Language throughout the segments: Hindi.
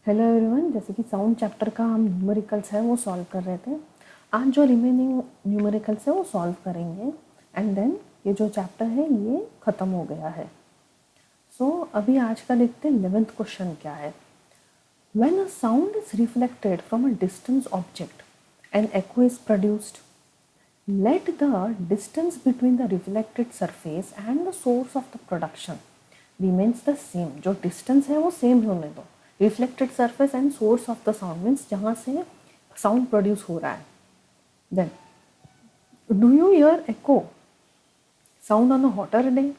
हेलो एवरीवन, जैसे कि साउंड चैप्टर का हम न्यूमेरिकल्स है वो सॉल्व कर रहे थे। आज जो रिमेनिंग न्यूमेरिकल्स है वो सॉल्व करेंगे एंड देन ये जो चैप्टर है ये ख़त्म हो गया है। अभी आज का देखते हैं 11th क्वेश्चन क्या है। When a sound is reflected from a distance object and echo is produced, let the distance between the reflected surface and the source of the production remains the same। जो distance है वो same होने दो। reflected surface and source of the sound means जहाँ से sound produce हो रहा है। then do you hear echo sound on a hotter day?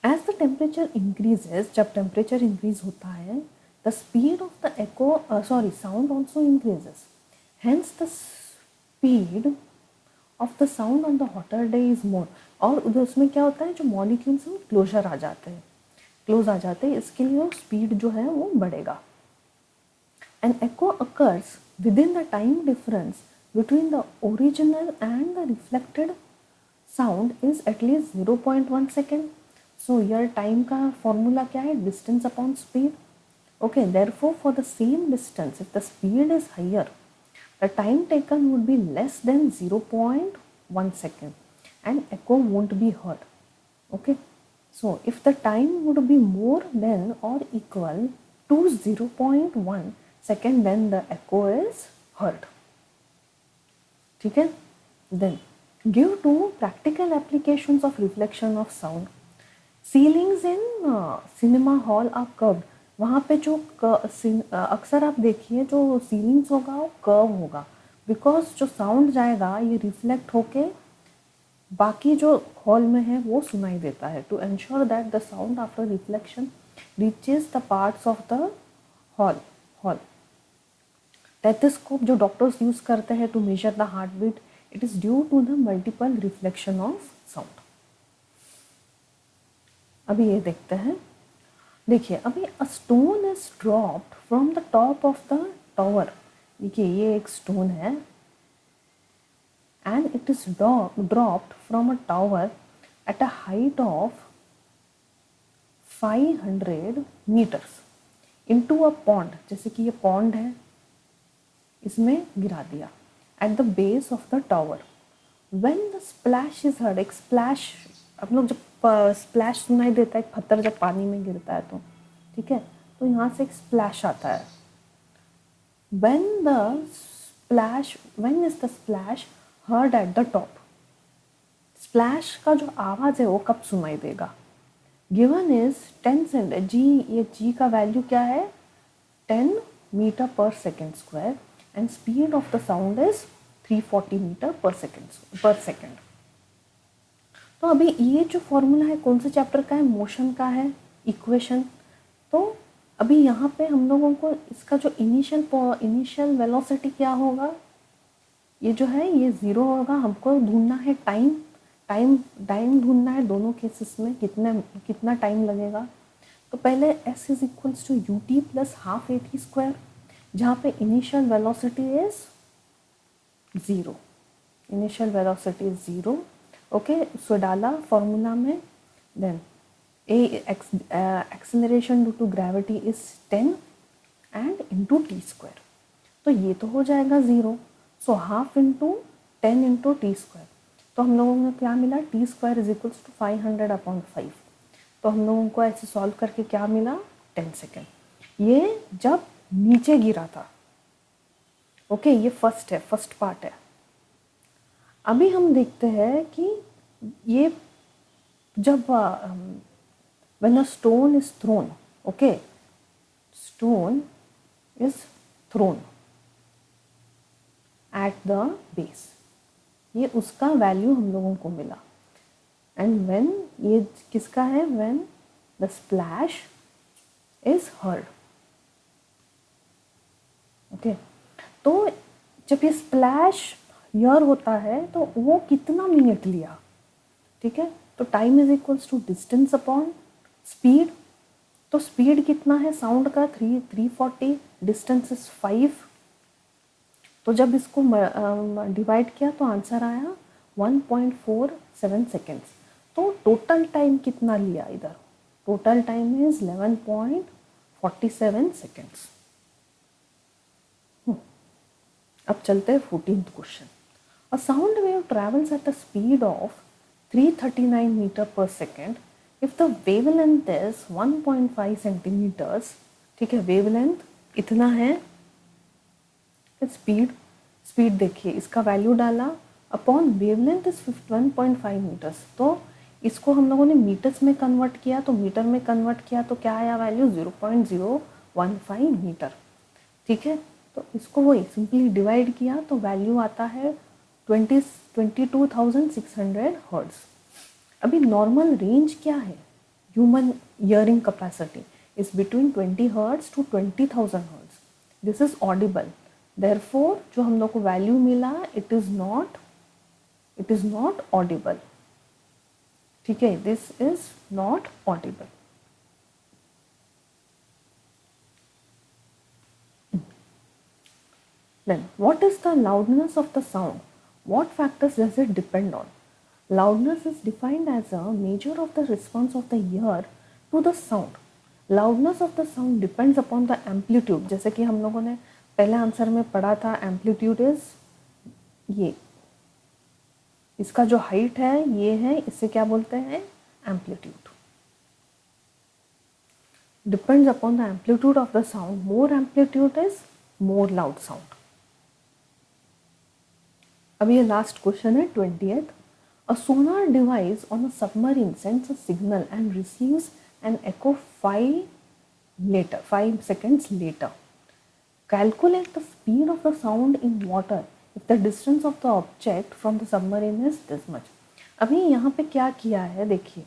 as the temperature increases, जब temperature increase होता है, the speed of the echo sound also increases, hence the speed of the sound on the hotter day is more. और उधर उसमें क्या होता है, जो मॉलिक्यूल्स हैं क्लोजर आ जाते हैं, क्लोज आ जाते हैं, इसके लिए स्पीड जो है वो बढ़ेगा। An echo occurs within the time difference between the original and the reflected sound is at least 0.1 second। so your time का formula क्या है, distance upon speed। okay, therefore for the same distance if the speed is higher, the time taken would be less than 0.1 second and echo won't be heard। okay, so if the time would be more than or equal to 0.1 second then the echo is heard। ठीक है। then give two practical applications of reflection of sound। ceilings in cinema hall are curved। वहाँ पे जो अक्सर आप देखिए जो सीलिंग्स होगा वो कर्व होगा, बिकॉज जो साउंड जाएगा ये रिफ्लेक्ट होके बाकी जो हॉल में है वो सुनाई देता है। To ensure that the sound after reflection reaches the parts of the hall. Stethoscope जो डॉक्टर्स यूज करते हैं to measure the heart beat, it is due to the multiple reflection of sound. अभी ये देखते हैं। देखिए अभी a stone is dropped from the top of the tower. देखिए ये एक स्टोन है and it is dropped from a tower at a height of 500 metres into a pond. जैसे कि ये पॉन्ड है, इसमें गिरा दिया at the base of the tower. When the splash is heard, एक स्प्लैश, हम लोग जब स्प्लैश सुनाई देता है, एक पत्थर जब पानी में गिरता है तो ठीक है, तो यहाँ से एक स्प्लैश आता है। when is the splash heard at the top? Splash का जो आवाज़ है वो कब सुनाई देगा? गिवन इज 10 सेंट जी, ये जी का वैल्यू क्या है, 10 meter per second square and speed of the sound is 340 meter per second. तो अभी ये जो फॉर्मूला है कौन से चैप्टर का है, मोशन का है, इक्वेशन। तो अभी यहाँ पे हम लोगों को इसका जो इनिशियल वेलोसिटी क्या होगा, ये जो है ये ज़ीरो होगा। हमको ढूंढना है टाइम ढूंढना है दोनों केसेस में कितना टाइम लगेगा। तो पहले s is equals to u t plus half a t square, जहाँ पे initial velocity is zero, initial velocity is zero. Okay, so डाला फॉर्मूला में, then acceleration due to gravity is 10 and into t square. तो ये तो हो जाएगा zero, so half into 10 into t square. तो हम लोगों को क्या मिला, t square is equals to 500/5। तो हम लोगों को ऐसे सॉल्व करके क्या मिला, 10 सेकेंड। ये जब नीचे गिरा था। ओके, ये फर्स्ट पार्ट है। अभी हम देखते हैं कि ये जब when a stone is thrown, okay, stone is thrown at the base, ये उसका वैल्यू हम लोगों को मिला। एंड व्हेन, ये किसका है, when the splash is heard. Okay, तो जब ये स्प्लैश हियर होता है तो वो कितना मिनट लिया, ठीक है। तो time is equals to distance upon speed. तो स्पीड कितना है साउंड का, 340, डिस्टेंस इज 5। तो जब इसको डिवाइड किया तो आंसर आया 1.47 सेकेंड्स। तो टोटल टाइम कितना लिया इधर, टोटल टाइम इज 47 सेकेंड्स। अब चलते हैं 14th question. A sound wave travels at the speed of 339 metre per second if the wavelength is 1.5 centimetres. ठीक है, वेवलेंथ इतना है, स्पीड देखिए, इसका वैल्यू डाला अपॉन वेवलेंथ इज 1.5 मीटर्स, तो इसको हम लोगों ने मीटर्स में कन्वर्ट किया, तो मीटर में कन्वर्ट किया तो क्या आया वैल्यू 0.015 मीटर। ठीक है, तो इसको वही सिंपली डिवाइड किया तो वैल्यू आता है 22,600 हर्ट्ज। अभी नॉर्मल रेंज क्या है human hearing capacity is between 20 hertz to 20,000 hertz. This is audible, therefore जो हम लोग को वैल्यू मिला इट इज नॉट ऑडिबल। ठीक है, this is not Audible. Then, what is the loudness of the sound? What factors does it depend on? Loudness is defined as a measure of the response of the ear to the sound. Loudness of the sound depends upon the amplitude. जैसे कि हम लोगों ने पहले आंसर में पढ़ा था, amplitude is ये, इसका जो हाइट है ये है, इससे क्या बोलते हैं amplitude. Depends upon the amplitude of the sound. More amplitude is more loud sound. अब ये लास्ट क्वेश्चन है 20th। A Sonar device on a submarine sends a signal and receives an echo 5 seconds later. Calculate the speed of the sound in water if the distance of the object from the submarine is this much. अभी यहाँ पे क्या किया है देखिए,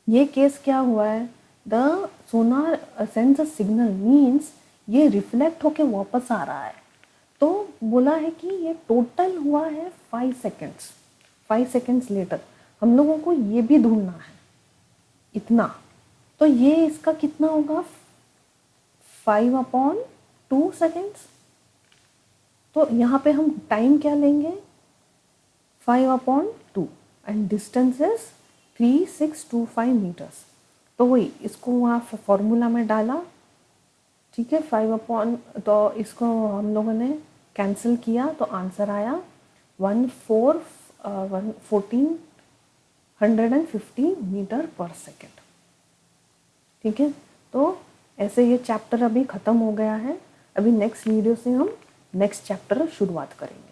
ये केस क्या हुआ है, the Sonar sends a signal means ये रिफ्लेक्ट होके वापस आ रहा है, तो बोला है कि ये टोटल हुआ है 5 सेकेंड्स लेटर। हम लोगों को ये भी ढूंढना है इतना, तो ये इसका कितना होगा 5/2 सेकेंड्स। तो यहाँ पे हम टाइम क्या लेंगे 5/2 एंड डिस्टेंस इज 3625 मीटर्स। तो वही इसको वहाँ फॉर्मूला में डाला, ठीक है, 5 तो इसको हम लोगों ने कैंसिल किया तो आंसर आया 1450 मीटर पर सेकेंड। ठीक है, तो ऐसे ये चैप्टर अभी ख़त्म हो गया है। अभी नेक्स्ट वीडियो से हम नेक्स्ट चैप्टर शुरुआत करेंगे।